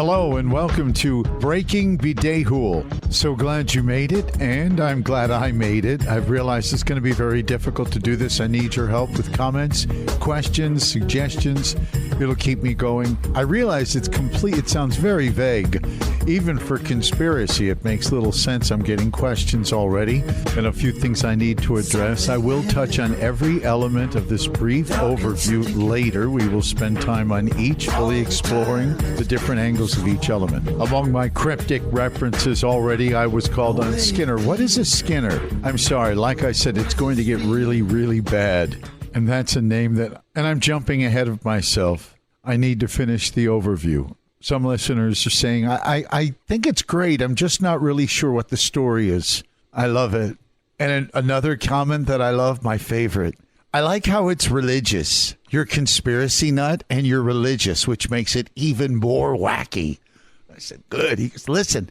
Hello and welcome to Breaking Bidehul. So glad you made it, and I'm glad I made it. I've realized it's going to be very difficult to do this. I need your help with comments, questions, suggestions. It'll keep me going. I realize it's complete. It sounds very vague. Even for conspiracy, it makes little sense. I'm getting questions already and a few things I need to address. I will touch on every element of this brief overview later. We will spend time on each, fully exploring the different angles of each element. Among my cryptic references already, I was called on Skinner. What is a Skinner? I'm sorry. Like I said, it's going to get really, really bad. And that's a name that, and I'm jumping ahead of myself. I need to finish the overview. Some listeners are saying, I think it's great. I'm just not really sure what the story is. I love it. And another comment that I love, my favorite. I like how it's religious. You're a conspiracy nut and you're religious, which makes it even more wacky. I said, good. He goes, listen,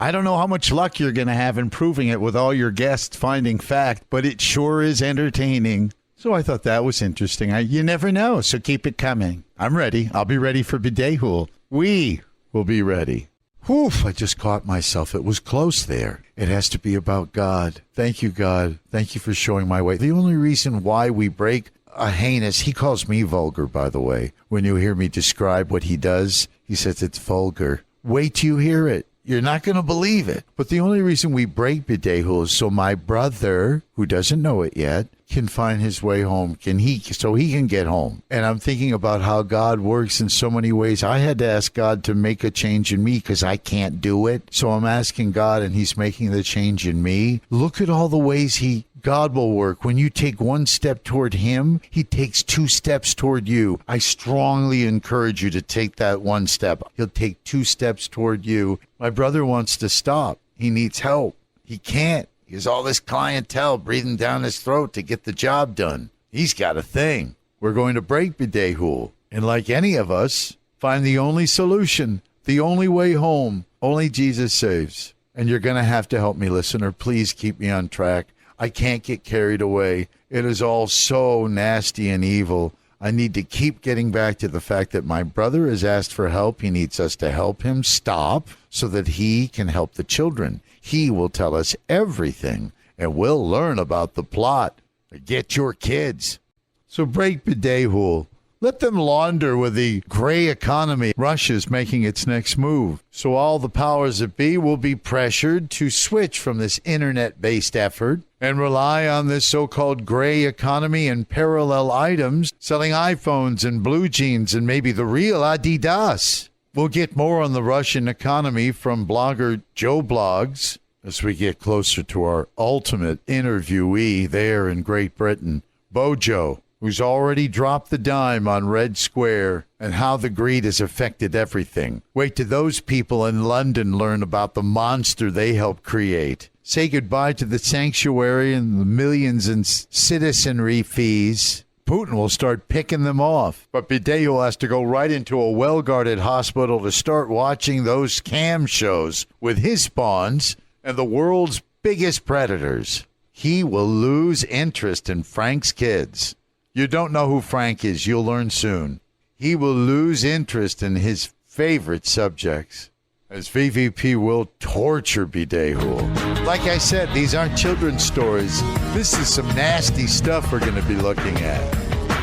I don't know how much luck you're going to have in proving it with all your guests finding fact, but it sure is entertaining. So I thought that was interesting. You never know, so keep it coming. I'm ready. I'll be ready for Bidehul. We will be ready. Whew, I just caught myself. It was close there. It has to be about God. Thank you, God. Thank you for showing my way. The only reason why we break a heinous, he calls me vulgar, by the way. When you hear me describe what he does, he says it's vulgar. Wait till you hear it. You're not going to believe it. But the only reason we break Bidehul is so my brother, who doesn't know it yet, can find his way home, so he can get home. And I'm thinking about how God works in so many ways. I had to ask God to make a change in me because I can't do it. So I'm asking God, and he's making the change in me. Look at all the ways God will work. When you take one step toward him, he takes 2 steps toward you. I strongly encourage you to take that one step. He'll take 2 steps toward you. My brother wants to stop. He needs help. He can't. He has all this clientele breathing down his throat to get the job done. He's got a thing. We're going to break Bidehul. And like any of us, find the only solution, the only way home. Only Jesus saves. And you're going to have to help me, listener. Please keep me on track. I can't get carried away. It is all so nasty and evil. I need to keep getting back to the fact that my brother has asked for help. He needs us to help him stop so that he can help the children. He will tell us everything, and we'll learn about the plot. Get your kids. So break Bidehul. Let them launder with the gray economy. Russia's making its next move. So all the powers that be will be pressured to switch from this internet-based effort and rely on this so-called gray economy and parallel items, selling iPhones and blue jeans and maybe the real Adidas. We'll get more on the Russian economy from blogger Joe Blogs as we get closer to our ultimate interviewee there in Great Britain, Bojo, who's already dropped the dime on Red Square and how the greed has affected everything. Wait till those people in London learn about the monster they helped create. Say goodbye to the sanctuary and the millions in citizenry fees. Putin will start picking them off. But Bidehul has to go right into a well-guarded hospital to start watching those cam shows with his spawns and the world's biggest predators. He will lose interest in Frank's kids. You don't know who Frank is. You'll learn soon. He will lose interest in his favorite subjects, as VVP will torture Bidehul. Like I said, these aren't children's stories. This is some nasty stuff we're going to be looking at.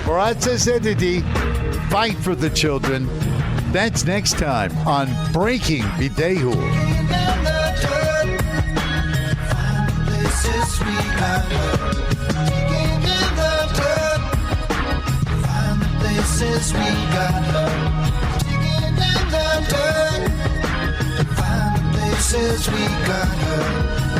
Horazes Edidi, fight for the children. That's next time on Breaking Bidehul. Places we got her, digging in the dirt. Find the places we got her.